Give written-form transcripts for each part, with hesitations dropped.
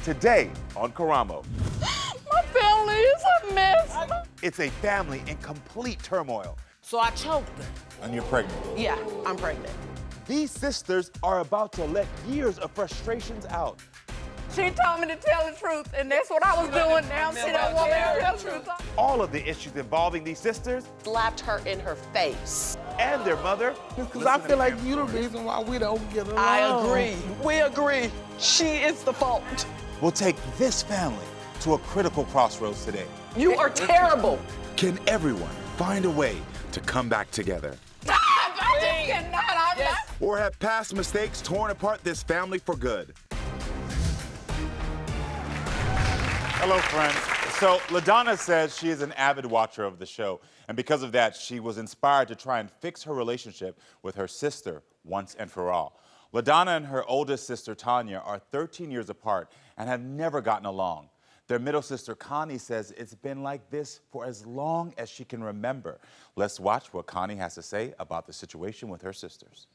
today on Karamo. My family is a mess. It's a family in complete turmoil. So I choked her. And you're pregnant. Yeah, I'm pregnant. These sisters are about to let years of frustrations out. She told me to tell the truth, and that's what I was doing now. She don't want me to tell the truth. All of the issues involving these sisters Slapped her in her face. and their mother. Because I feel like you're the reason why we don't get along. I agree. We agree. She is the fault. Will take this family to a critical crossroads today. You are terrible. Can everyone find a way to come back together? I just cannot. I'm not. Or have past mistakes torn apart this family for good? Hello, friends. So, Ladonna says she is an avid watcher of the show, and because of that, she was inspired to try and fix her relationship with her sister once and for all. Ladonna and her oldest sister, Taunja, are 13 years apart and have never gotten along. Their middle sister, Connie, says it's been like this for as long as she can remember. Let's watch what Connie has to say about the situation with her sisters.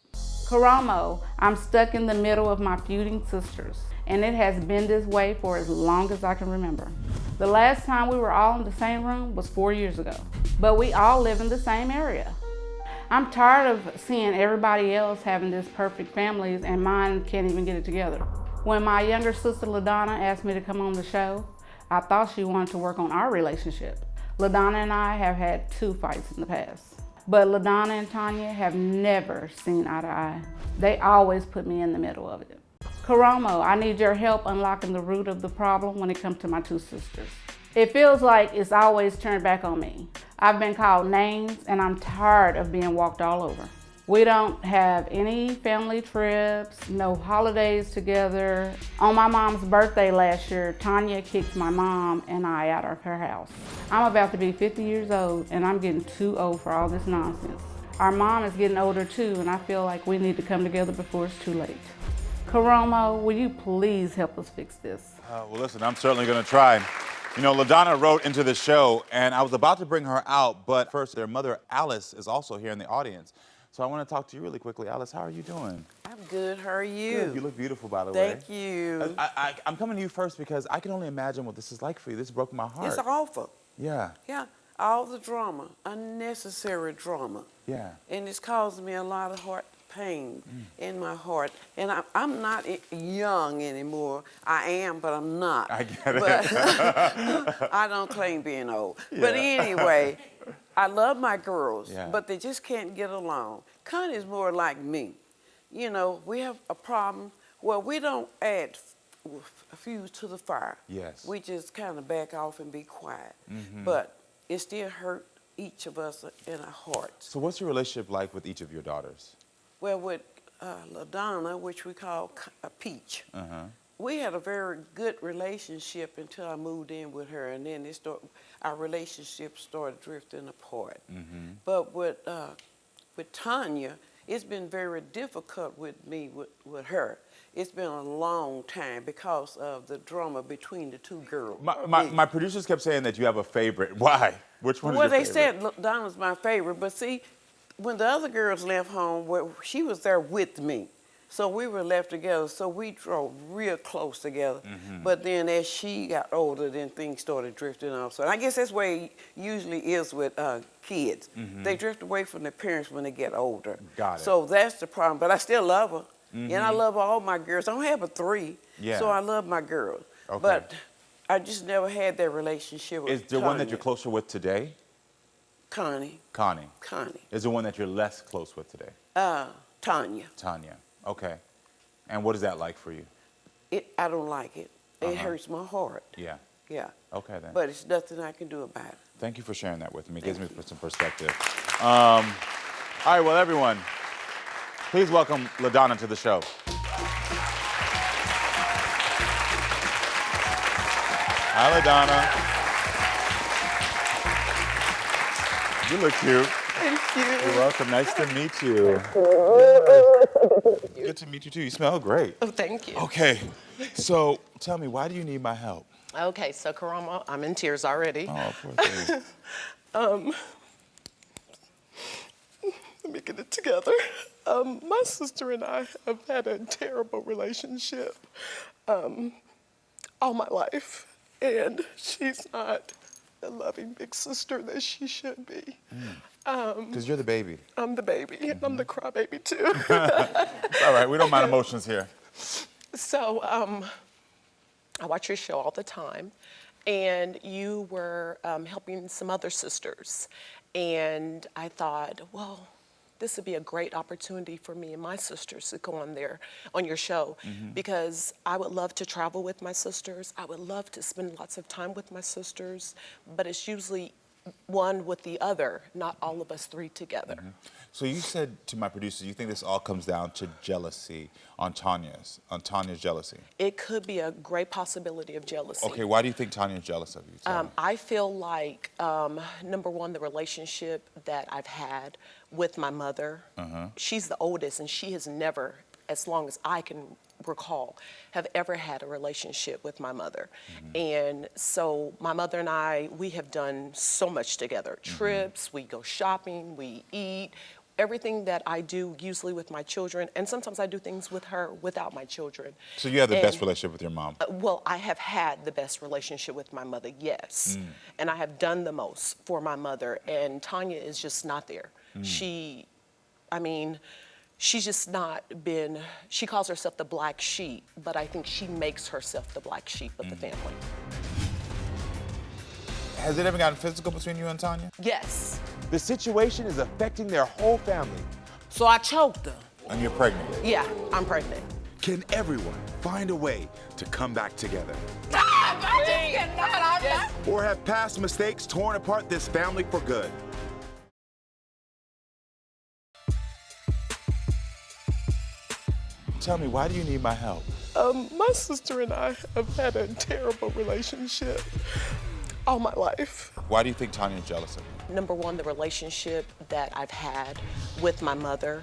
Karamo, I'm stuck in the middle of my feuding sisters, and it has been this way for as long as I can remember. The last time we were all in the same room was 4 years ago, but we all live in the same area. I'm tired of seeing everybody else having this perfect families and mine can't even get it together. When my younger sister Ladonna asked me to come on the show, I thought she wanted to work on our relationship. Ladonna and I have had 2 fights in the past. But Ladonna and Taunja have never seen eye to eye. They always put me in the middle of it. Karamo, I need your help unlocking the root of the problem when it comes to my 2 sisters. It feels like it's always turned back on me. I've been called names and I'm tired of being walked all over. We don't have any family trips, no holidays together. On my mom's birthday last year, Taunja kicked my mom and I out of her house. I'm about to be 50 years old and I'm getting too old for all this nonsense. Our mom is getting older too and I feel like we need to come together before it's too late. Karamo, will you please help us fix this? Well, listen, I'm certainly going to try. You know, Ladonna wrote into the show and I was about to bring her out, but first their mother, Alice, is also here in the audience. So I want to talk to you really quickly. Alice, how are you doing? I'm good. How are you? Good. You look beautiful, by the way. Thank you. I'm coming to you first because I can only imagine what this is like for you. This broke my heart. It's awful. Yeah. Yeah, all the drama, unnecessary drama. Yeah. And it's causing me a lot of heart pain in my heart. And I'm not young anymore. I am, but I'm not. I get it. But I don't claim being old. Yeah. But anyway, I love my girls, Yeah. but they just can't get along. Connie's more like me. You know, we have a problem where we don't add fuel to the fire. Yes. We just kind of back off and be quiet. But it still hurt each of us in our hearts. So what's your relationship like with each of your daughters? Well, with Ladonna, which we call Peach, we had a very good relationship until I moved in with her, and then our relationship started drifting apart. But with Taunja, it's been very difficult with me, with her. It's been a long time because of the drama between the 2 girls. My producers kept saying that you have a favorite. Why? Which one is your favorite? Well, they said Donna's my favorite, but see, when the other girls left home, well, she was there with me. So we were left together, so we drove real close together. But then as she got older, then things started drifting off. So I guess that's the way it usually is with kids. They drift away from their parents when they get older. Got it. So that's the problem, but I still love her. And I love all my girls. I don't have but 3, so I love my girls. Okay. But I just never had that relationship with Is there one that Taunja. you're closer with today? Connie. Connie. Connie. Is there one that you're less close with today? Taunja. Taunja. Okay. And what is that like for you? I don't like it. It hurts my heart. Yeah. Yeah. Okay, then. But it's nothing I can do about it. Thank you for sharing that with me. It Thank gives me you. some perspective. All right, well, everyone, please welcome Ladonna to the show. Hi, Ladonna. You look cute. Thank you. You're welcome. Nice to meet you. Good to meet you, too. You smell great. Oh, thank you. Okay, so tell me, why do you need my help? Okay, so Karamo, I'm in tears already. Oh, poor thing. Let me get it together. My sister and I have had a terrible relationship. all my life. And she's not the loving big sister that she should be. Because you're the baby. I'm the baby, and I'm the crybaby too. It's all right, we don't mind emotions here. So I watch your show all the time, and you were helping some other sisters. And I thought, well, this would be a great opportunity for me and my sisters to go on there on your show, because I would love to travel with my sisters. I would love to spend lots of time with my sisters, but it's usually one with the other, not all of us three together. So you said to my producer, you think this all comes down to jealousy on Taunja's jealousy? It could be a great possibility of jealousy. Okay, why do you think Taunja's jealous of you? Tell me. I feel like, number one, the relationship that I've had with my mother. She's the oldest, and she has never, as long as I can recall, have ever had a relationship with my mother. And so my mother and I, we have done so much together. Trips, we go shopping, we eat, everything that I do usually with my children, and sometimes I do things with her without my children. So you have the best relationship with your mom? Well, I have had the best relationship with my mother, yes. And I have done the most for my mother, and Taunja is just not there. She's just not been, she calls herself the black sheep, but I think she makes herself the black sheep of the family. Has it ever gotten physical between you and Taunja? Yes. The situation is affecting their whole family. So I choked her. And you're pregnant? Yeah, I'm pregnant. Can everyone find a way to come back together? I just cannot. Or have past mistakes torn apart this family for good? Tell me, why do you need my help? My sister and I have had a terrible relationship all my life. Why do you think Taunja's jealous of you? Number one, the relationship that I've had with my mother.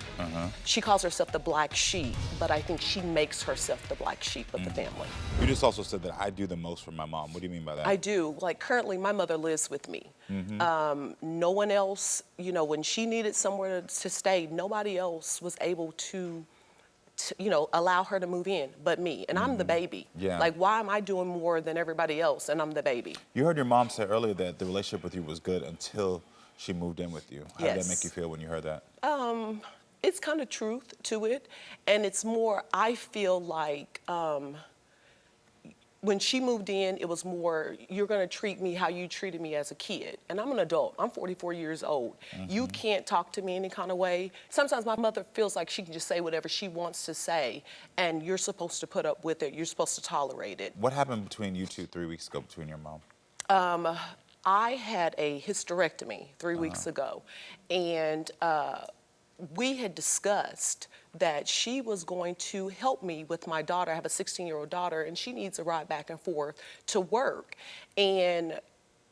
She calls herself the black sheep, but I think she makes herself the black sheep of the family. You just also said that I do the most for my mom. What do you mean by that? I do. Like, currently, my mother lives with me. No one else, you know, when she needed somewhere to stay, nobody else was able to allow her to move in but me. And I'm the baby. Yeah. Like, why am I doing more than everybody else and I'm the baby? You heard your mom say earlier that the relationship with you was good until she moved in with you. How did that Yes. make you feel when you heard that? It's kind of truth to it. And it's more, I feel like when she moved in, it was more, you're gonna treat me how you treated me as a kid. And I'm an adult, I'm 44 years old. You can't talk to me any kind of way. Sometimes my mother feels like she can just say whatever she wants to say, and you're supposed to put up with it, you're supposed to tolerate it. What happened between you two 3 weeks ago, between your mom? I had a hysterectomy 3 weeks ago, and we had discussed that she was going to help me with my daughter. I have a 16-year-old daughter, and she needs a ride back and forth to work. And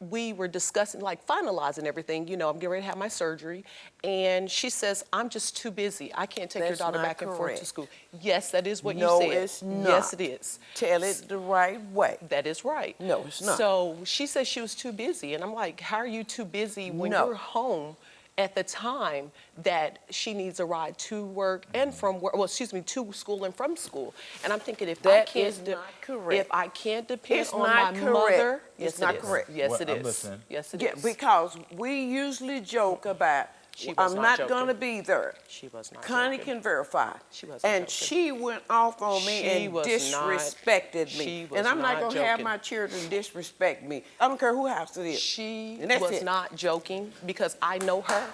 we were discussing, like, finalizing everything. You know, I'm getting ready to have my surgery. And she says, I'm just too busy. I can't take your That's daughter not back and forth to correct. school. Yes, that is what No, you said. it's not. Yes, it is. Tell it the right way. That is right. No, it's not. So she said she was too busy. And I'm like, how are you too busy when No. you're home at the time that she needs a ride to work and from work, well, excuse me, to school and from school? And I'm thinking, if That I can't, is not correct. if I can't depend It's on not my correct. mother, It's yes, not it is. correct. Yes, Well, it I'm is. listening. Yes, it Yeah, is. because we usually joke about, She was I'm not not going to joking. be there. She was not Connie joking. can verify. She wasn't And joking. she went off on me She and was disrespected not- me. she was And I'm not not going to have joking. my children disrespect me. I don't care who house it is. She And that's was it. not joking because I know her.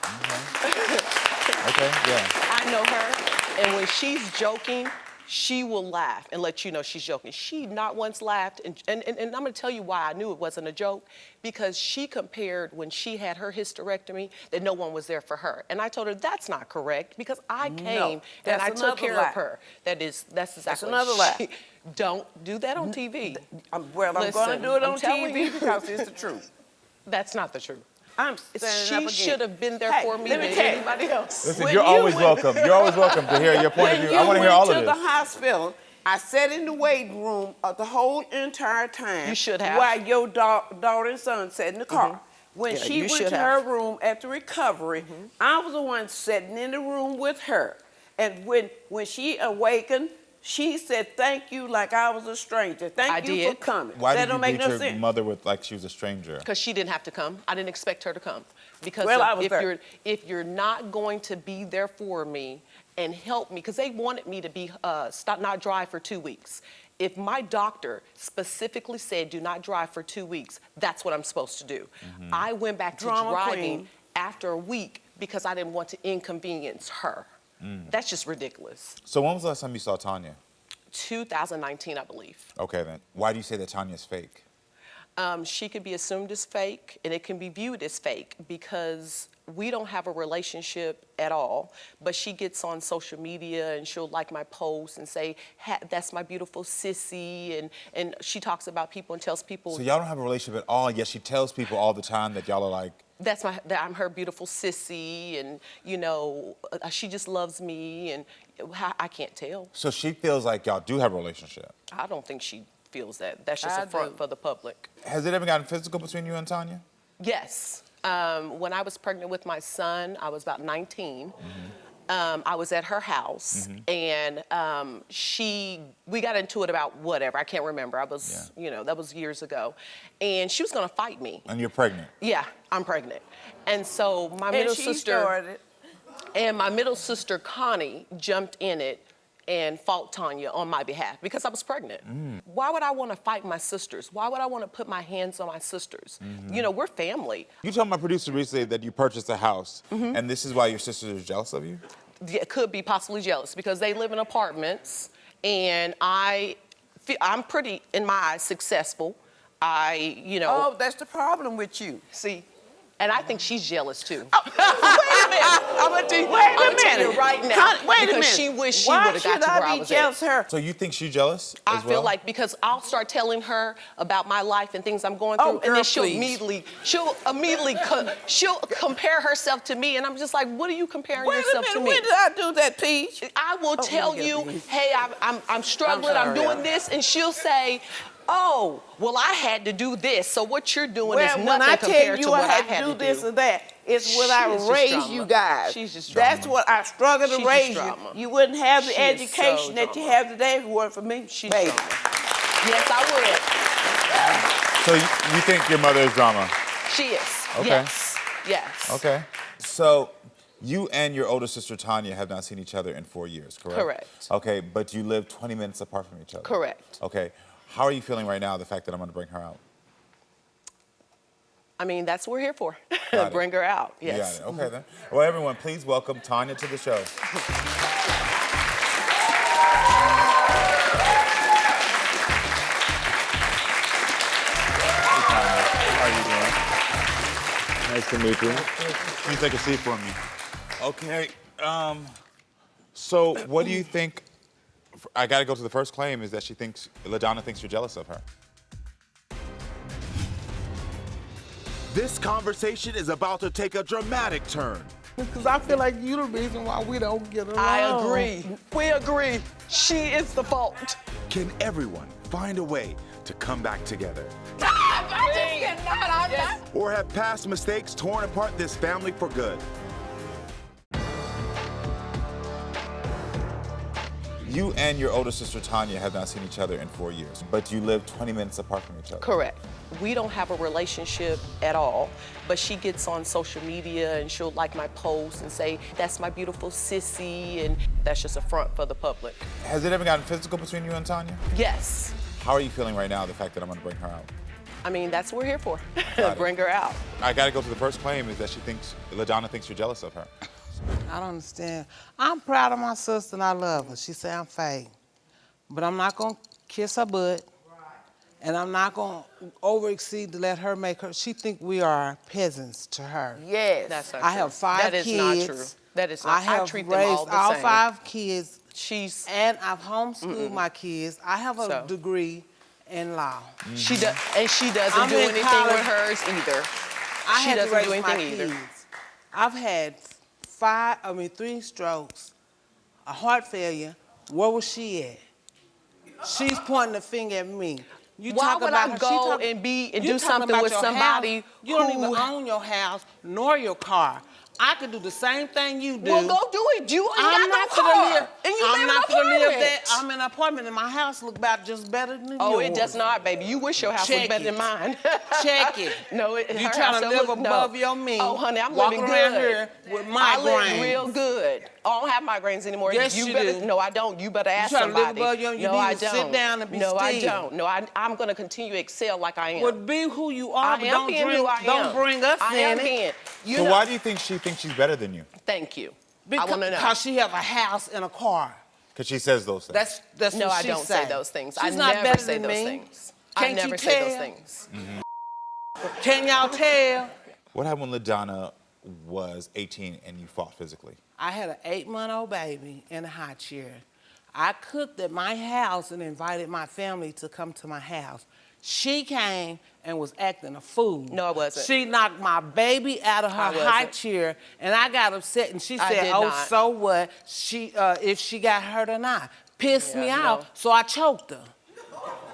Okay, yeah. I know her, and when she's joking, she will laugh and let you know she's joking. She not once laughed, and I'm gonna tell you why I knew it wasn't a joke, because she compared when she had her hysterectomy that no one was there for her. And I told her that's not correct, because I came and that's I took another care lie. of her. That's exactly another lie. Don't do that on TV. I'm going to Listen, do it I'm on telling TV you. because it's the truth. That's not the truth. I'm standing up She again. should have been there Hey, for me let than tell you. anybody else. Listen, When you're you always went- welcome. You're always welcome to hear your point of view. I want to hear all of When you went this. to the hospital, I sat in the waiting room the whole entire time. You should have. While your daughter and son sat in the car. When Yeah, she you went should to have. her room after recovery, I was the one sitting in the room with her. And when she awakened, She said thank you like I was a stranger. Thank you for coming. Why that did you don't make greet no your sense. mother with like she was a stranger? Because she didn't have to come. I didn't expect her to come. Because Well, I was there. if you're not going to be there for me and help me, because they wanted me to be not drive for 2 weeks. If my doctor specifically said do not drive for 2 weeks, that's what I'm supposed to do. I went back to Drama driving queen. after a week because I didn't want to inconvenience her. That's just ridiculous. So when was the last time you saw Taunja? 2019, I believe. Okay, then. Why do you say that Tanya's fake? She could be assumed as fake, and it can be viewed as fake because we don't have a relationship at all. But she gets on social media and she'll like my posts and say, "That's my beautiful sissy," and she talks about people and tells people. So y'all don't have a relationship at all, yet she tells people all the time that y'all are like. That I'm her beautiful sissy, and you know, she just loves me, and I can't tell. So she feels like y'all do have a relationship. I don't think she feels that. That's just I a front do. for the public. Has it ever gotten physical between you and Taunja? Yes. When I was pregnant with my son, I was about 19. I was at her house, and we got into it about whatever. I can't remember. I was, you know, that was years ago. And she was going to fight me. And you're pregnant? Yeah, I'm pregnant. And so my middle sister Connie jumped in it and fought Taunja on my behalf because I was pregnant. Why would I want to fight my sisters? Why would I want to put my hands on my sisters? You know, we're family. You told my producer recently that you purchased a house, and this is why your sisters are jealous of you? Yeah, could be possibly jealous because they live in apartments, and I'm pretty, in my eyes, successful. You know. Oh, that's the problem with you. See, and I think she's jealous too. Wait a minute. I'm gonna tell you right now. Wait a minute. Because she wished she Why would have got should to where I I be was jealous at. of her? So you think she's jealous I as feel well? like because I'll start telling her about my life and things I'm going through, Oh, and girl, then she'll please. immediately she'll compare herself to me, and I'm just like, what are you comparing Wait a yourself minute. to me? When did I do that, Peach? I will tell get you, it. hey, I'm struggling, I'm sorry. doing this, and she'll say, oh, well, I had to do this, so what you're doing is Well, nothing when I tell compared you to I what had to do this or that, it's what She I is just raised drama. you guys. She's just That's drama. what I struggled to She's just raise you. drama. You wouldn't have the She is education so that you drama. have today if it weren't for me. She's baby. drama. Yes, I So you think your mother is drama? would. She is. Okay. Yes. Yes. Okay. So you and your older sister Taunja have not seen each other in 4 years, correct? Correct. Okay, but you live 20 minutes apart from each other. Correct. Okay. How are you feeling right now, the fact that I'm going to bring her out? I mean, that's what we're here for. Got it. Bring her out. You Yes. got it. Okay, then. Well, everyone, please welcome Taunja to the show. How are you doing? Nice to meet you. Can you take a seat for me? Okay. So what do you think? I got to go to the first claim. Is that Ladonna thinks you're jealous of her? This conversation is about to take a dramatic turn. Because I feel like you're the reason why we don't get along. I agree. We agree. She is the fault. Can everyone find a way to come back together? I just cannot. Or have past mistakes torn apart this family for good? You and your older sister Taunja have not seen each other in 4 years, but you live 20 minutes apart from each other. Correct. We don't have a relationship at all, but she gets on social media and she'll like my posts and say, "That's my beautiful sissy," and that's just a front for the public. Has it ever gotten physical between you and Taunja? Yes. How are you feeling right now, the fact that I'm going to bring her out? I mean, that's what we're here for. Got it. Bring her out. I got to go to the first claim. Is that Ladonna thinks you're jealous of her? I don't understand. I'm proud of my sister and I love her. She say I'm fake. But I'm not going to kiss her butt. And I'm not going to overexceed to let her make her. She think we are peasants to her. Yes. That's not I true. have 5 That is kids. not true. That is not. I have treat raised them all the all same. 5 kids. She's. And I've homeschooled my kids. I have a So. degree in law. She does, and she doesn't I'm do in anything college. with hers either. I She had to doesn't raise do my anything either. kids. I've had 3 strokes, a heart failure. Where was she at? She's pointing the finger at me. You Why talk would about I her. go and be and you do talking something about with your somebody house. You don't even who- own your house nor your car. I could do the same thing you do. Well, go do it. You ain't I'm got not no gonna car. live. And you I'm live in not an gonna live apartment. that. I'm in an apartment, and my house look about just better than yours. Oh, it does not, baby. You wish your house was Check better it. than mine. Check it. No, You her trying house to don't live look- above no. your means. Oh, honey, I'm walking living around good. here with I migraines. live real good. I don't have migraines anymore. Yes, you you better, do. No, I don't. You better ask trying to live somebody. above your- you no, need I to don't. sit down and be no, I still. don't. No, I'm going to continue to excel like I am. Well, be who you are, I but am don't being who I don't am. bring us I in am it. being. You So know, why do you think she thinks she's better than you? Thank you. Because, I want to know. Because she have a house and a car. Because she says those things. That's No, what I she don't say those things. She's I not never better say than those me. things. Can't I you never say those tell? things. Can y'all tell? What happened when Ladonna was 18 and you fought physically? I had an 8-month-old baby in a high chair. I cooked at my house and invited my family to come to my house. She came and was acting a fool. No, I wasn't. She knocked my baby out of her I high wasn't. chair, and I got upset, and she I said, did oh, not. so what, if she got hurt or not. Pissed me Yeah, out, no. so I choked her.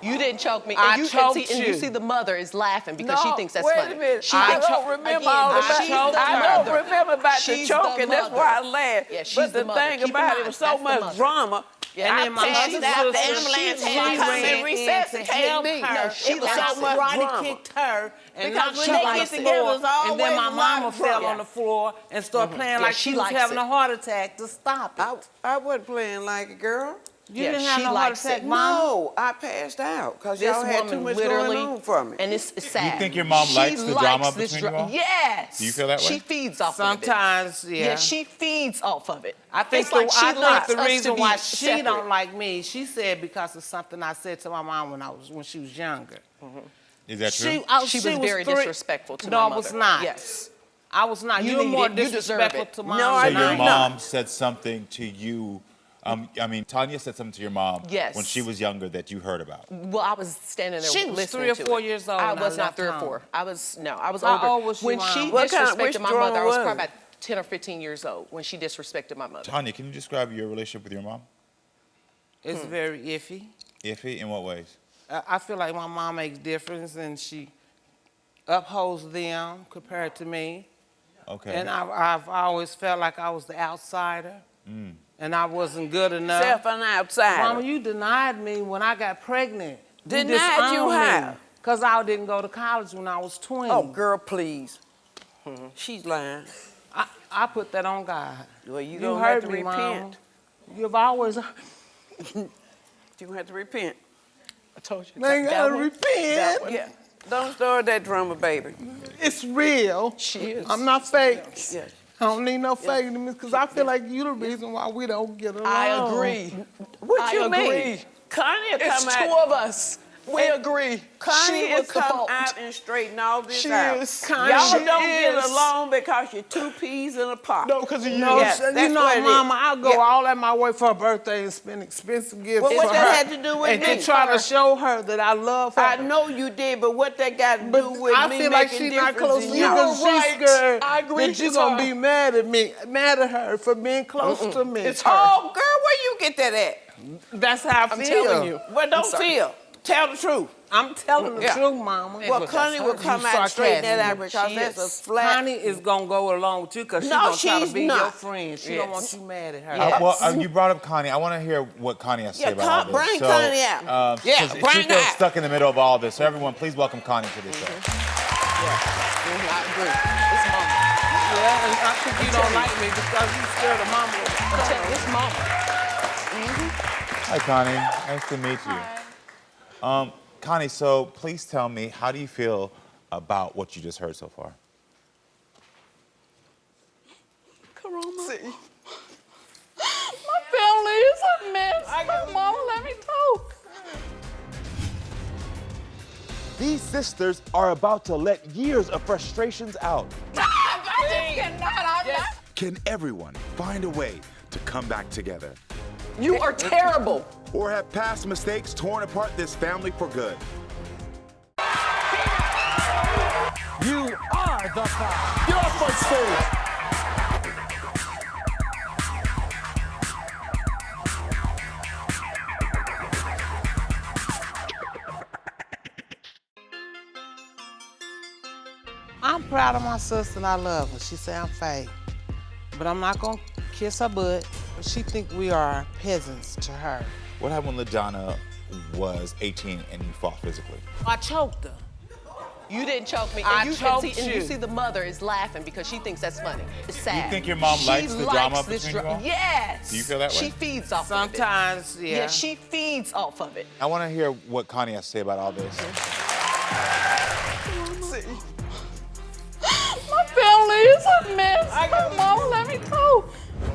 You didn't choke me. I And you, choked and you you. see the mother is laughing because she No, thinks that's wait funny. a minute. She I thinks- don't remember again, all she's about the I mother. don't remember about She's the choking. That's mother. why I laughed. Yeah, she's but the the mother. thing Keep in about mind, it was so that's the much mother. drama. Yeah, And I then my passed other out. The sister, ambulance she had to come ran and in resuscitate to help me. her. No, she It was lied. so much Roddy drama. kicked her and Because knocked when her they on get the together, floor. it's always And then my a lot mama of fell drama. on the floor and started playing like she she was likes having it. a heart attack to stop it. I wasn't playing like a girl. You Yeah, didn't have she no heart likes attack, it. mama? No, I passed out because This y'all had too woman much literally, going on for me. and it's sad. You think your mom She likes the drama this between you all? Yes. Do you feel that way? She feeds off Sometimes, of it. yeah. She feeds off of it. I think It's like she I likes think the us to reason be why she separate. don't like me, she said because of something I said to my mom when she was younger. Is that true? She was very disrespectful to no, my I was mother. not. Yes. I was not. You You're need more it. You deserve disrespectful it. to mom. No, So I than your I'm mom not. said something to you. Tanya said something to your mom Yes. when she was younger that you heard about. Well, I was standing there She was listening 3 or to 4 it. years old I when I was not left 3 or home. 4. I was How older. old was she, when Mom? she What kind- disrespected which my mother, I drama was was probably it? about 10 or 15 years old when she disrespected my mother. Tanya, can you describe your relationship with your mom? It's very iffy. Iffy? In what ways? I feel like my mom makes difference and she upholds them compared to me. Okay. And I've always felt like I was the outsider and I wasn't good enough. Self an outsider. Mama, you denied me when I got pregnant. Denied you how? Because I didn't go to college when I was 20. Oh, girl, please. She's lying. I put that on God. Well, you You don't have heard to me, Mama. repent. You've always... You have to repent. I told you. They gotta one. repent. Yeah. Don't start that drama, baby. It's real. She is. I'm not fake. Yes. I don't need no fakeness because I feel like you're the reason why we don't get along. I agree. What I you agree. mean? Connie will It's come two out. of us. We agree. Connie She will is the come fault. out and straighten all this She out. is. Y'all She don't get is. along because you're two peas in a pot. No, because of you. No, Yes, you that's know, what it is. Mama, I'll go Yeah. all at my way for her birthday and spend expensive gifts Well, for what her. that had to do with and me? to try to show her that I love her. I know you did, but what that got to do But with I me feel like making she's not difference close in to you y'all? because You're she's right. scared I agree. that you're It's going to her. be mad at her for being close to me. It's her. Oh, girl, where you get that at? That's how I I'm feel. telling you. Well, don't sorry. feel. Tell the truth. I'm telling the Yeah. truth, Mama. Well, Connie will come out and straighten that out because She that's a is. flat. Connie is going to go along with you because she's No, going to try to she's be your not. friend. She Yes. don't want you mad at her. Yes. Well, you brought up Connie. I want to hear what Connie has to say Yeah, about all this. bring Connie out. Yeah, 'cause bring she her feels out. stuck in the middle of all this. So everyone, please welcome Connie to this show. I agree. It's mama. Yeah, and I think you don't like me because you scared of Mama. I'm telling you, it's mama. Hi, Connie. Nice to meet you. Connie, so please tell me, how do you feel about what you just heard so far? Karamo. See. My family is a mess. Mama, let me talk. These sisters are about to let years of frustrations out. I just cannot. I'm not. Can everyone find a way to come back together? You are terrible. Or have past mistakes torn apart this family for good? You are the five. Get off my stage. I'm proud of my sister and I love her. She say I'm fake. but I'm not gonna kiss her butt. She think we are peasants to her. What happened when Ladonna was 18 and you fought physically? I choked her. You didn't choke me. I And you choked and you you. see the mother is laughing because she thinks that's funny. It's sad. You think your mom likes the drama between you all? Yes. Do you feel that way? She feeds off Sometimes, of it. yeah. Yeah, she feeds off of it. I want to hear what Connie has to say about all this. My family is a mess. Mama, let me go.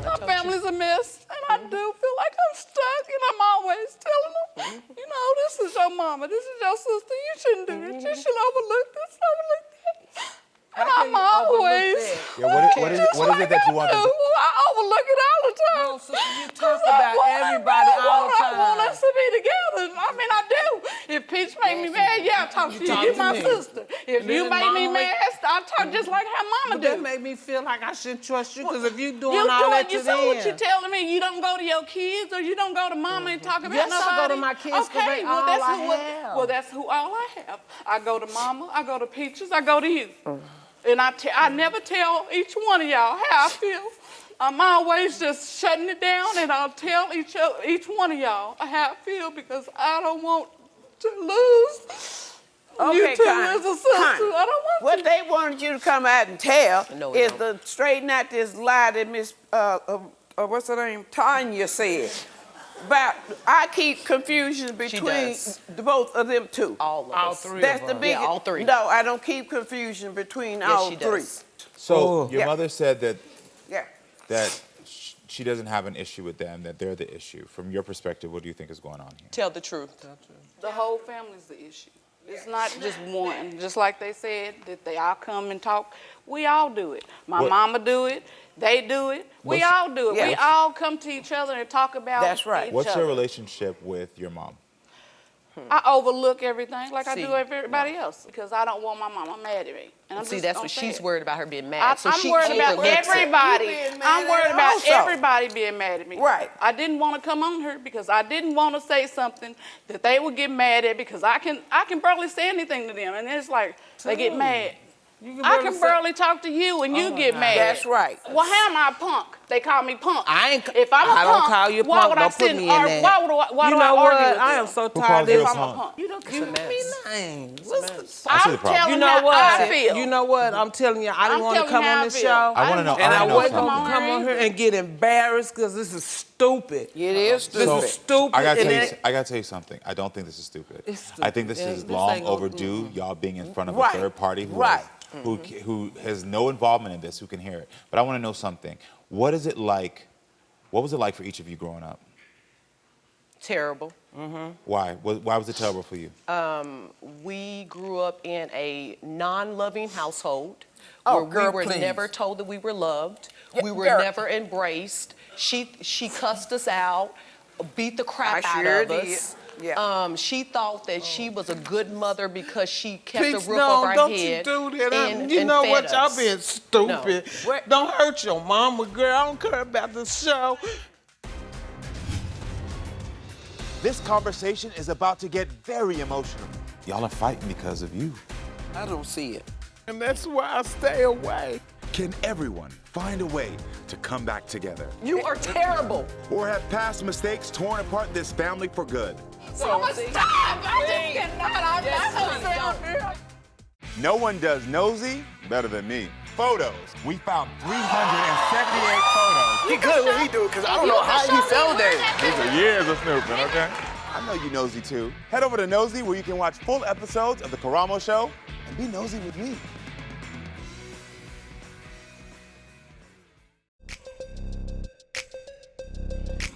My family's a mess, and I do feel like I'm stuck, and I'm always telling them, you know, this is your mama, this is your sister, you shouldn't do this, you should overlook this, overlook that. And I'm always, Yeah, what is it that you want I them to... I overlook it all the time. No, sister, you talk about everybody all the time. I want us to be together. I mean, I do. If Peach make me mad, yeah, I talk to you. talk You to my me. sister. If you make me mad, I talk just like how mama But that do. made me feel like I shouldn't trust you, because if you You doing all that to you so what you them. telling me? You don't go to your kids or you don't go to mama and talk about Yes, nobody? I go to my kids 'cause Okay, they well, all that's I who, have. well, that's who all I have. I go to mama, I go to Peaches, I go to you. And I never tell each one of y'all how I feel. I'm always just shutting it down, and I'll tell each one of y'all how I feel because I don't want to lose you two Connie, as a sister. Connie, I don't want what to. they wanted you to come out and tell No, it is don't. to straighten out this lie that Miss, what's her name, Taunja said. About, I keep confusion between does. the both of them two. All of us. three. That's the biggest. Yeah, all three. No, I don't keep confusion between all she three. does. So your Yeah. mother said Yeah. that she doesn't have an issue with them, that they're the issue. From your perspective, what do you think is going on here? Tell the truth. The whole family's the issue. It's not just one. Just like they said, that they all come and talk. We all do it. My What- mama do it. They do it. We What's- all do it. We Yes. all come to each other and talk about That's right. each What's other. your relationship with your mom? I overlook everything like I See, do everybody else because I don't want my mama mad at me. And I'm See, just that's gonna what say she's it. worried about, her being mad. So I'm she worried about overlooks it. everybody. You being mad I'm worried at her about also. everybody being mad at me. Right. I didn't want to come on her because I didn't want to say something that they would get mad at because I can barely say anything to them, and it's like they get mad. I can barely talk to you and you get mad. That's right. Well, how am I a punk? They call me punk. I ain't. If I'm a I punk, don't call you a why punk. would I Don't put sit me and in argue? that. Why You do know I argue what? with I them? am so calls tired you of a If this. I'm a punk? punk. You don't It's a give mess. me names. What's the I see I'm the problem. telling You you know how what? I feel. You know what? I'm telling you, I didn't I'm want to telling come you how on I this feel. show. I wanna know- And I know wasn't something. gonna come on here and get embarrassed because this is stupid. It is This stupid. is stupid. I gotta and tell you, it- I gotta tell you something. I don't think this is stupid. It's I think stupid. this Yeah, is this long ain't gonna- overdue. Y'all being in front of Right. a third party Right. who has no involvement in this, who can hear it. But I want to know something. What is it like? What was it like for each of you growing up? Terrible. Why? Why was it terrible for you? We grew up in a non-loving household Oh, where girl, we were please. never told that we were loved. Yeah, We were girl. never embraced. She cussed us out, beat the crap I out sure of did. us. Yeah. She thought that she was a good mother because she kept Peach, a roof no, over our don't head. you do that. and- You and know fed what? Y'all us. being stupid. No. Don't hurt your mama, girl. I don't care about the show. This conversation is about to get very emotional. Y'all are fighting because of you. I don't see it. And that's why I stay away. Can everyone find a way to come back together? You are terrible. Or have past mistakes torn apart this family for good? Mama, stop! I just cannot. I'm not No one does Nosy better than me. Photos. We found 378 photos. He good when he do it, because I don't know how he fell there. These are years of snooping, okay? I know you nosy too. Head over to Nosy where you can watch full episodes of The Karamo Show and be nosy with me.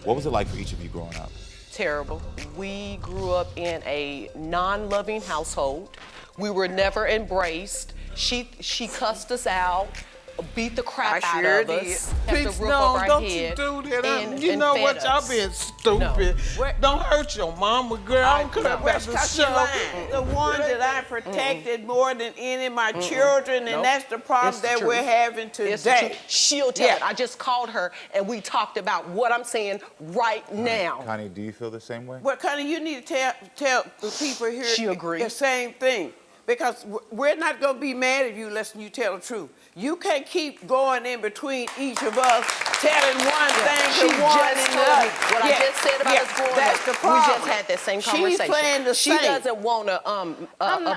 What was it like for each of you growing up? Terrible. We grew up in a non-loving household. We were never embraced. She cussed us out, beat the crap I out sure of us, did. kept Peach, the roof no, over our don't head. you do that. and- You and know fed what? Y'all us. being stupid. Don't hurt your mama, girl. I don't care about Where's the Touchy show. Line? The one that I protected more than any of my children, and that's the problem It's the that truth. we're having It's the today. truth. She'll tell Yeah. it. I just called her and we talked about what I'm saying right now. Connie, do you feel the same way? Well, Connie, you need to tell the people here She agreed. the same thing. Because we're not going to be mad at you unless you tell the truth. You can't keep going in between each of us, telling one thing She to one just and told the me other. what I just said about us growing that's up. the We problem. just had that same conversation. She's playing the She same. doesn't want to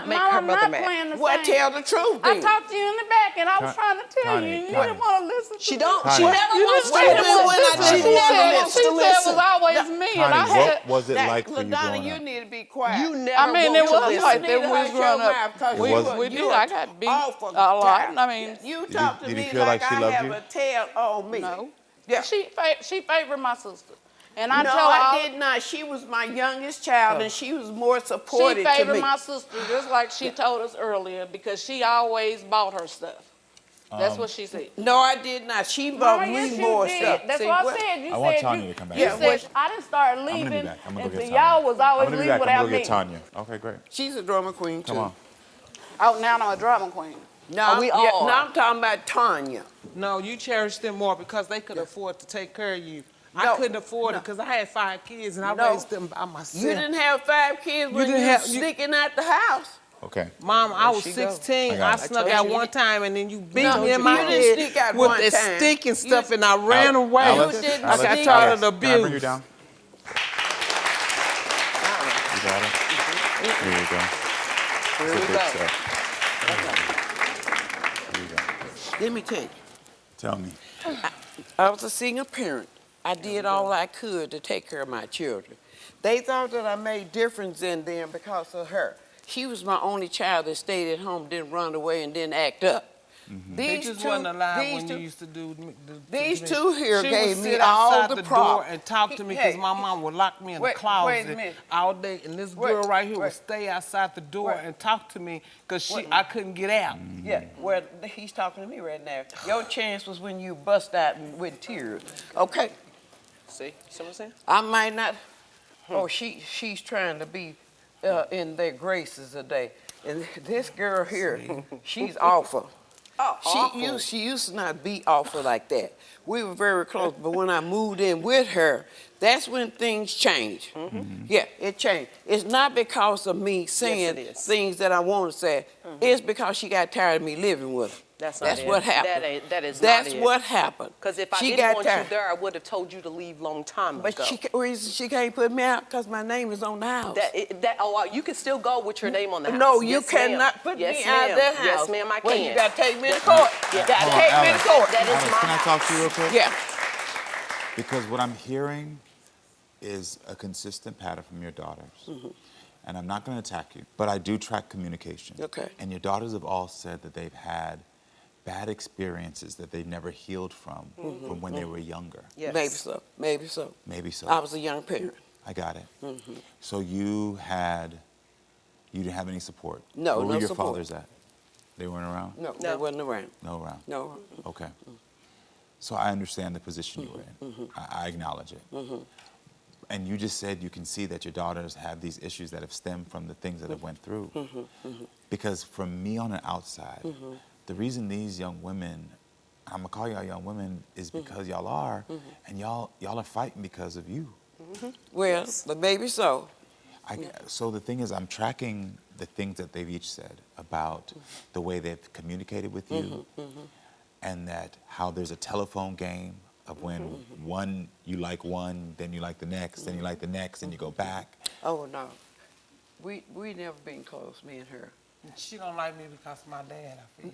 make her I'm mother not mad. playing the Well, same. tell the truth I then. talked to you in the back, and I was trying to tell Connie, you, and you Connie. didn't want to listen to She me. don't. She Connie. never You wants just to didn't listen. want to listen. She never wants She to said it listen. was always me, and I Connie, had. what was it like for you Ladonna, growing you up? need to be quiet. You never I mean, want it to was listen. like that You when we was need to growing hush your up. mouth 'cause It you wasn't. We did. you I got beat awful a lot. child. I mean, You talk to did you me feel like like she I loved have you? a tail on me. no. Yeah. She favored my sister, and I No, tell her I did not. She was my youngest child, and she was more supportive she to favored me. my sister, just like she told us earlier, because she always bought her stuff. That's what she said. No, I did not. She Mama, bought yes, me you more did. stuff. That's See, what I what- said. You I want said Tanya you, to come back. you Yeah, said I didn't start I'm gonna leaving be back. I'm gonna go until get y'all Tanya. was I'm always gonna be leaving back. I'm without gonna go me. get Tanya. Okay, great. She's a drama queen too. Come on. Oh, now I'm a drama queen. No, we all are. now I'm talking about Taunja. No, you cherish them more because they could afford to take care of you. No, I couldn't afford it because I had 5 kids and I raised them by myself. You didn't have 5 kids when you didn't were have- you- sneaking out the house. Okay. Mom, I was she go. 16. I I, got it. snuck told out you. one time and then you beat No, me in you my didn't head sneak out with one that time. stinking stuff and I ran away. Alex, You didn't I got sneak tired out. of the Can I bring you abuse. down? You got it? Here you go. Here It's we a big go. step. Here you go. Let me tell you, Tell me. I was a single parent. I did all I could to take care of my children. They thought that I made difference in them because of her. She was my only child that stayed at home, didn't run away, and didn't act up. They just wasn't alive when you used to do. These two here she gave would me sit all outside the door prop. and talk to me Hey, because my mom would lock me in the wait a closet minute. all day, and this Wait, girl right here would wait. stay outside the door Wait. and talk to me because Wait. I couldn't get out. Yeah, well, he's talking to me right now. Your chance was when you bust out with tears. Okay, See what I'm saying? I might not. Oh, she's trying to be in their graces today. And this girl here, she's awful. Oh, She used to not be awful like that. We were very close, but when I moved in with her, that's when things changed. Yeah, it changed. It's not because of me saying is. things that I want to say. It's because she got tired of me living with her. That's not it. what happened. That is not That's it. what happened. Because if I She didn't got want you tired. there, I would have told you to leave long time But ago. reason she can't put me out because my name is on the house. You can still go with your name on the house. No, you Yes, ma'am. cannot put Yes, me out ma'am. that house. Yes, ma'am, I Well, can. you got to take me to court. You got to Hold on, take me to Alex. court. That is Alex, my can I talk to you real quick? Yeah. Because what I'm hearing is a consistent pattern from your daughters. And I'm not going to attack you, but I do track communication. Okay. And your daughters have all said that they've had bad experiences that they've never healed from when they were younger. Yes. Maybe so. Maybe so. Maybe so. I was a young parent. I got it. So you didn't have any support? No, Where no were your support. fathers at? They weren't around? No, they wasn't around. No around. No. Okay. So I understand the position you were in. I acknowledge it. And you just said you can see that your daughters have these issues that have stemmed from the things that have went through. Because from me on the outside, the reason these young women, I'm gonna call y'all young women, is because y'all are, and y'all are fighting because of you. Well, but maybe so. So the thing is, I'm tracking the things that they've each said about the way they've communicated with you, and that how there's a telephone game of when one, you like one, then you like the next, then you like the next, and you go back. Oh, no. We never been close, me and her. She don't like me because of my dad, I feel.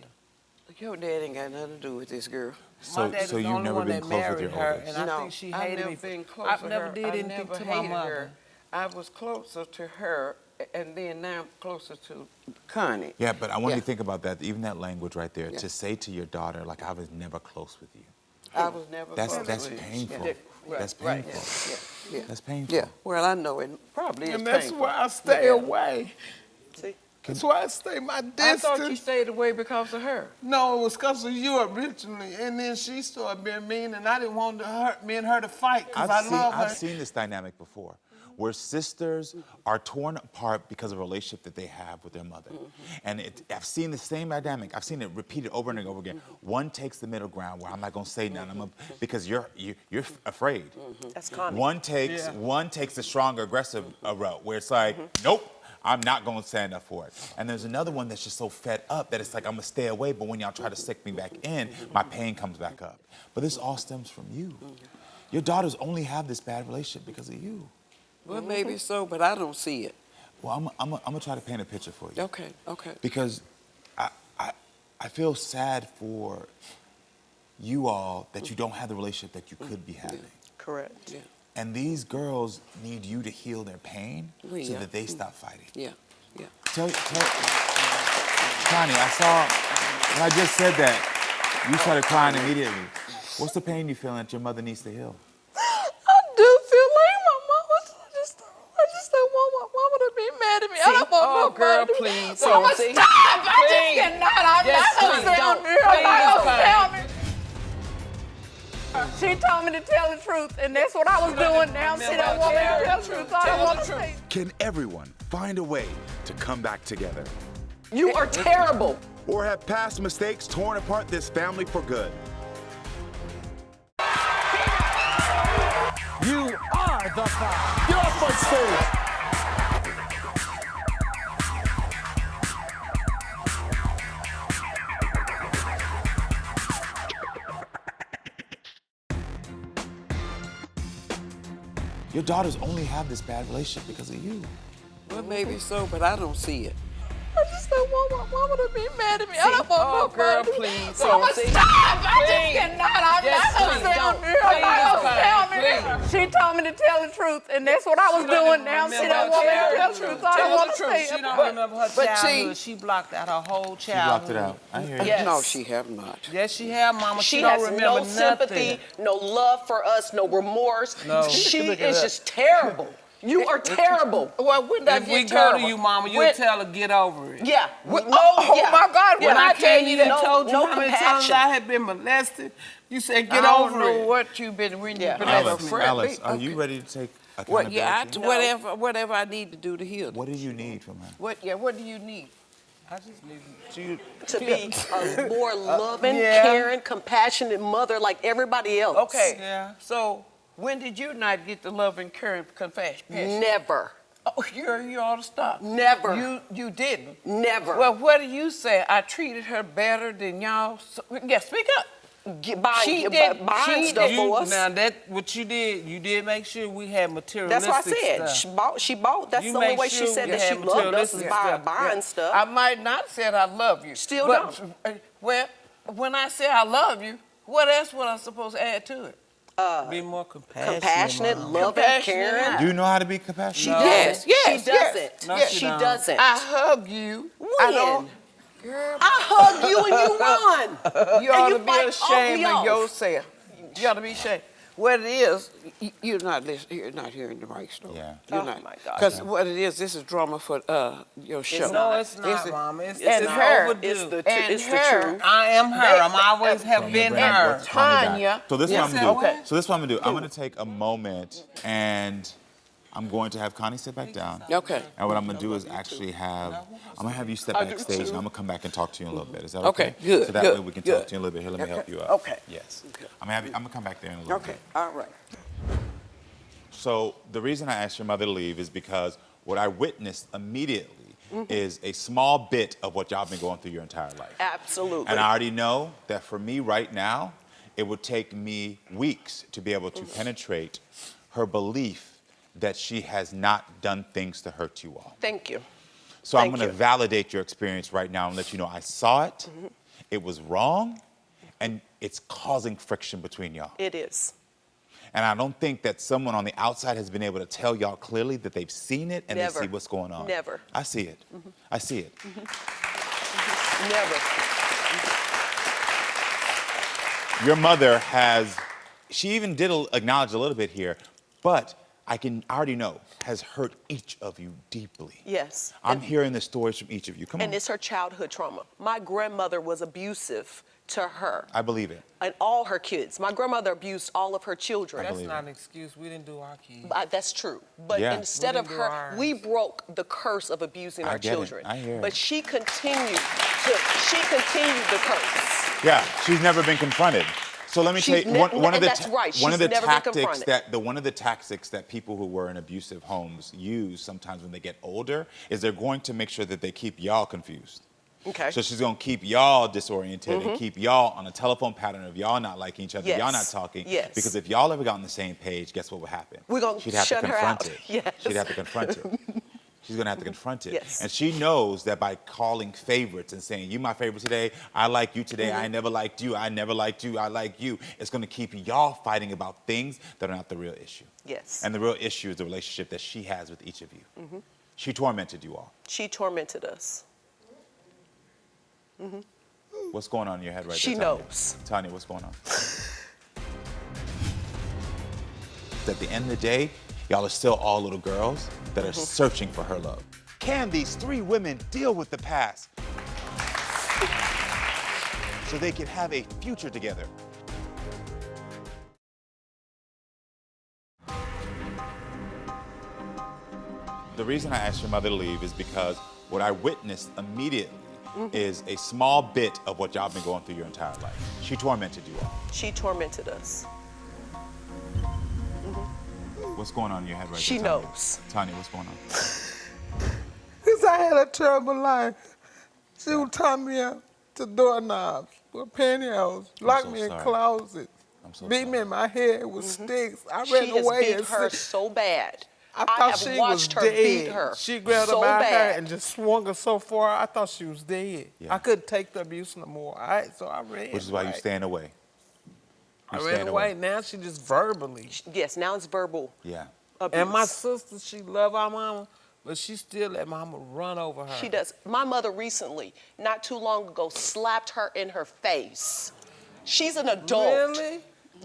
Your dad ain't got nothing to do with this girl. My dad is So the you've only never one been that close with married your her, oldest? and I No, think she I've hated never me. been close I've to never her. did I anything never to my hated mother. her. I was closer to her, and then now I'm closer to Connie. Yeah, but I want Yeah. you to think about that, even that language right there, to say to your daughter, like, I was never close with you. I was never That's close with you. painful. Yeah. That's Right, painful. yeah, yeah. That's painful. Yeah, well, I know it probably is And that's painful. why I stay away. See? That's why I stay my I distance. thought you stayed away because of her. No, it was because of you originally, and then she started being mean, and I didn't want to hurt me and her to fight because I love her. I've seen this dynamic before, where sisters are torn apart because of a relationship that they have with their mother. And I've seen the same dynamic. I've seen it repeated over and over again. One takes the middle ground where I'm not gonna say nothing because you're afraid. That's Connie. One takes the stronger, aggressive route where it's like, nope. I'm not gonna stand up for it. And there's another one that's just so fed up that it's like, I'm gonna stay away, but when y'all try to stick me back in, my pain comes back up. But this all stems from you. Your daughters only have this bad relationship because of you. Well, maybe so, but I don't see it. Well, I'm gonna try to paint a picture for you. Okay. Because I feel sad for you all that you don't have the relationship that you could be having. Correct. Yeah. And these girls need you to heal their pain so that they stop fighting. Yeah. Connie, I saw, when I just said that, you started crying immediately. What's the pain you feel that your mother needs to heal? I do feel like my mama. I just don't want my mama to be mad at me. I don't want my girl, mama to be please. Mama, See? stop! I just cannot. I'm not gonna sound me. I'm not gonna sound me. She told me to tell the truth, and that's what I was doing. Now she don't want me to tell the truth. I don't want to say. Can everyone find a way to come back together? You are terrible. Or have past mistakes torn apart this family for good? You are the Fire. Get off my stage. Your daughters only have this bad relationship because of you. Well, maybe so, but I don't see it. I just don't want my mama to be mad at me. I don't want my girl, mama to be please. Mama, See? stop! I just cannot. I'm not gonna sound me. I'm not gonna sound me. She told me to tell the truth, and that's what I was doing. Now she don't want me to tell the truth. I don't want to say She it. don't remember her But childhood. She blocked out her whole She blocked childhood. it out. I hear you. Yes. No, she have not. Yes, she have, Mama. She don't has remember no sympathy, nothing. no love for us, no remorse. No. She Look at is her. just terrible. You are terrible. Well, when did I If get we terrible? go to you, Mama, you When- tell her get over it. Yeah. Oh my God, when I tell you that, that, told you no how many times compassion. I had been molested, you said I get don't over know it. what you've been when you've been Alice, friendly. Alice, are you Okay. ready to take Well, accountability? yeah, whatever I need to do to heal. What do you need from her? What do you need? I just need you. To be a more loving, yeah. caring, compassionate mother like everybody else. Okay. Yeah. So when did you not get the love and caring compassion? Never. Oh, you ought to stop. Never. You didn't. Never. Well, what do you say? I treated her better than y'all. So, yeah, speak up. Buying she stuff did- for us. Now that what you did make sure we had materialistic That's what I said. stuff. She bought. That's You the only make way she sure said we that she have loved us is materialistic by stuff. buying stuff. I might not said I love you. Still but, well, when I say I love you, what else was I supposed to add to it? Be more compassionate. Compassionate, Mama. loving, Compassionate. caring. Do you know how to be She compassionate? doesn't. Yes, She doesn't. No, She she don't. doesn't. I hug you. I don't. Girl, I hugged you and you won. you ought you to be fight ashamed off of me off. yourself. You ought to be ashamed. What it is, you're not listening. You're not hearing the right story. Yeah. You're Oh, not. my God. Because what it is, this is drama for your show. No, it's not, It's- Mama. It's and not her. overdue. It's the And it's the her. truth. I am her. I'm always have been Bring her. what Connie back. Tanya. So this is what I'm Yes, gonna do. okay. So this is what I'm gonna do. I'm gonna take a moment and I'm going to have Connie sit back down. Okay. And what I'm gonna do is actually I'm gonna have you step I do backstage and too. I'm gonna come back and talk to you in a little bit. Is that Okay, okay? good, So that good, way we can good. talk to you a little bit. Here, let me help you out. Okay. Yes. I'm gonna come back there in a little Okay. bit. All right. So the reason I asked your mother to leave is because what I witnessed immediately is a small bit of what y'all been going through your entire life. Absolutely. And I already know that for me right now, it would take me weeks to be able to penetrate her belief that she has not done things to hurt you all. Thank you. So I'm Thank gonna you. validate your experience right now and let you know I saw it, it was wrong, and it's causing friction between y'all. It is. And I don't think that someone on the outside has been able to tell y'all clearly that they've seen it and Never. they see what's going on. Never. I see it. I see it. Never. Your mother she even did acknowledge a little bit here, but I already know, has hurt each of you deeply. Yes. I'm hearing the stories from each of you. Come on. And it's her childhood trauma. My grandmother was abusive to her I believe it. and all her kids. My grandmother abused all of her children. That's believe not an excuse. We didn't do our kids. That's true. But Yeah. instead We of didn't do her, ours. we broke the curse of abusing I our get it. children. I hear it. But she continued the curse. Yeah, she's never been confronted. So let me tell you, one of the that's right. one of the She's never been confronted. one of the tactics that people who were in abusive homes use sometimes when they get older is they're going to make sure that they keep y'all confused. Okay. So she's gonna keep y'all disoriented and keep y'all on a telephone pattern of y'all not liking each other, Yes. y'all not talking. Yes. Because if y'all ever got on the same page, guess what would happen? We're gonna She'd have shut to her confront out. it. Yes. She'd have to confront it. She's gonna have to confront it. Yes. And she knows that by calling favorites and saying, you my favorite today, I like you today, I never liked you, I never liked you, I like you, it's gonna keep y'all fighting about things that are not the real issue. Yes. And the real issue is the relationship that she has with each of you. She tormented you all. She tormented us. What's going on in your head right She there, Taunja? knows. Taunja, what's going on? At the end of the day, y'all are still all little girls that are searching for her love. Can these three women deal with the past so they can have a future together? The reason I asked your mother to leave is because what I witnessed immediately is a small bit of what y'all been going through your entire life. She tormented you all. She tormented us. What's going on in your head right She now? knows. Taunja, what's going on? Because I had a terrible life. She would tie me up to doorknobs with pantyhose, lock so me in sorry. closets, I'm so beat me sorry. in my head with sticks. I She ran has away beat and her said- so bad. I I thought have she watched was her dead. beat her She grabbed so her by her hair bad. and just swung her so far, I thought she was dead. Yeah. I couldn't take the abuse no more. So I ran. Which is why you away. staying away. I You ran staying away. Now she just verbally. Yes, now it's verbal Yeah. abuse. And my sister, she love our mama, but she still let mama run over her. She does. My mother recently, not too long ago, slapped her in her face. She's an adult. Really?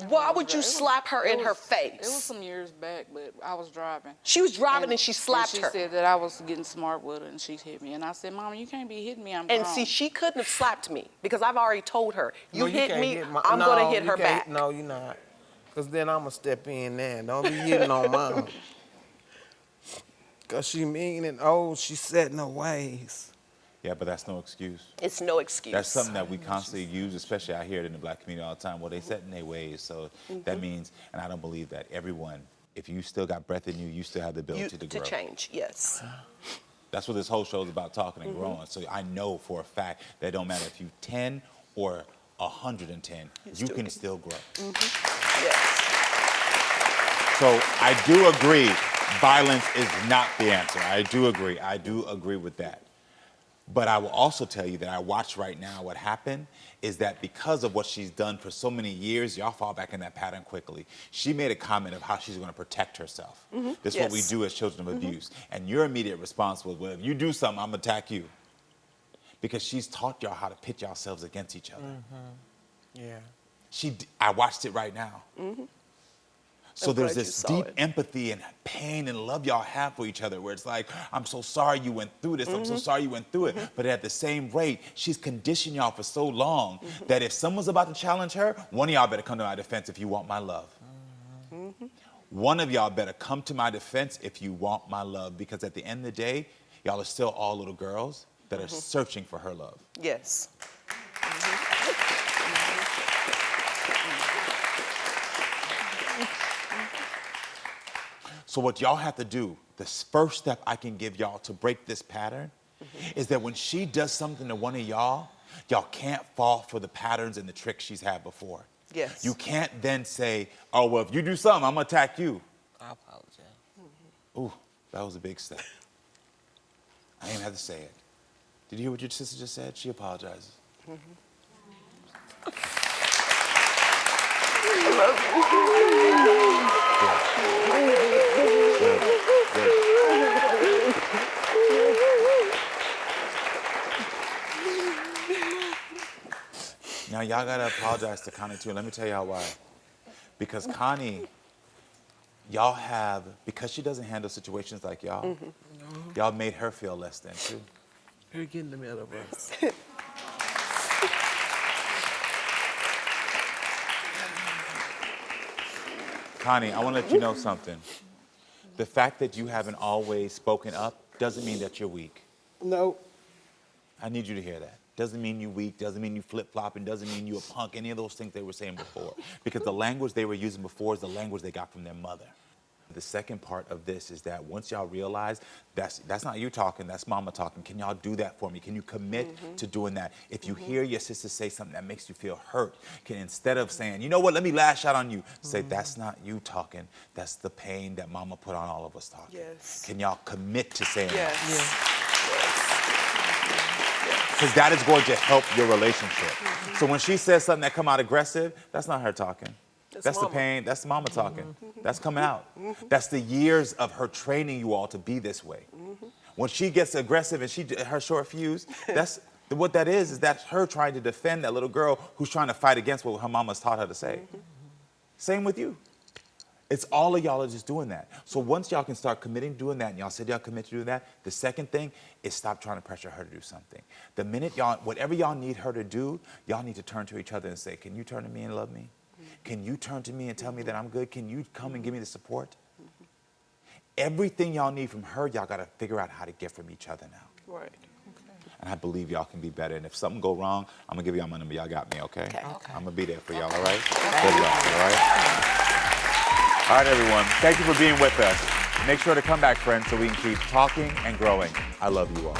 Why would you slap her in her face? It was some years back, but I was driving. She was driving and she slapped and her. She said that I was getting smart with her and she hit me. And I said, Mama, you can't be hitting me. I'm grown. And see, she couldn't have slapped me because I've already told her, you hit can't me, hit I'm going to hit you her can't- back. No, you're not. Because then I'm going to step in there. Don't be hitting on mama. Because she mean and old, she's set in her ways. Yeah, but that's no excuse. It's no excuse. That's something that we constantly use, especially I hear it in the black community all the time. Well, they set in their ways. So that means, and I don't believe that, everyone, if you still got breath in you, you still have the ability to grow. To change, yes. That's what this whole show is about, talking and growing. So I know for a fact that it don't matter if you 10 or 110, you can still grow. Yes. So I do agree, violence is not the answer. I do agree. I do agree with that. But I will also tell you that I watch right now what happened is that because of what she's done for so many years, y'all fall back in that pattern quickly. She made a comment of how she's going to protect herself. This is what we Yes. do as children of abuse. And your immediate response was, well, if you do something, I'm going to attack you. Because she's taught y'all how to pit yourselves against each other. Yeah. I watched it right now. So I'm there's glad you this saw deep it. empathy and pain and love y'all have for each other where it's like, I'm so sorry you went through this, I'm so sorry you went through it. But at the same rate, she's conditioned y'all for so long that if someone's about to challenge her, one of y'all better come to my defense if you want my love. One of y'all better come to my defense if you want my love, because at the end of the day, y'all are still all little girls that are searching for her love. Yes. So what y'all have to do, the first step I can give y'all to break this pattern is that when she does something to one of y'all, y'all can't fall for the patterns and the tricks she's had before. Yes. You can't then say, oh, well, if you do something, I'm gonna attack you. I apologize. Ooh, that was a big step. I didn't have to say it. Did you hear what your sister just said? She apologizes. Now y'all gotta apologize to Connie too. Let me tell y'all why. Because Connie, y'all have, because she doesn't handle situations like y'all, y'all made her feel less than too. You're getting in the middle of us. Connie, I want to let you know something. The fact that you haven't always spoken up doesn't mean that you're weak. No. I need you to hear that. doesn't mean you weak, doesn't mean you flip-flopping, doesn't mean you a punk, any of those things they were saying before. Because the language they were using before is the language they got from their mother. The second part of this is that once y'all realize that's not you talking, that's mama talking, can y'all do that for me? Can you commit to doing that? If you hear your sister say something that makes you feel hurt, can instead of saying, you know what, let me lash out on you, say, that's not you talking, that's the pain that mama put on all of us talking. Yes. Can y'all commit to saying Yes. that? Because that is going to help your relationship. So when she says something that come out aggressive, that's not her talking. That's the pain, that's mama talking. That's coming out. That's the years of her training you all to be this way. When she gets aggressive and her short fuse, that's what that is that's her trying to defend that little girl who's trying to fight against what her mama's taught her to say. Same with you. It's all of y'all are just doing that. So once y'all can start committing to doing that, and y'all said y'all commit to doing that, the second thing is stop trying to pressure her to do something. The minute whatever y'all need her to do, y'all need to turn to each other and say, can you turn to me and love me? Can you turn to me and tell me that I'm good? Can you come and give me the support? Everything y'all need from her, y'all got to figure out how to get from each other now. Right. And I believe y'all can be better. And if something go wrong, I'm going to give y'all my number. Y'all got me, okay? I'm going to be there for y'all, all right? Good luck, all right? All right, everyone. Thank you for being with us. Make sure to come back, friends, so we can keep talking and growing. I love you all.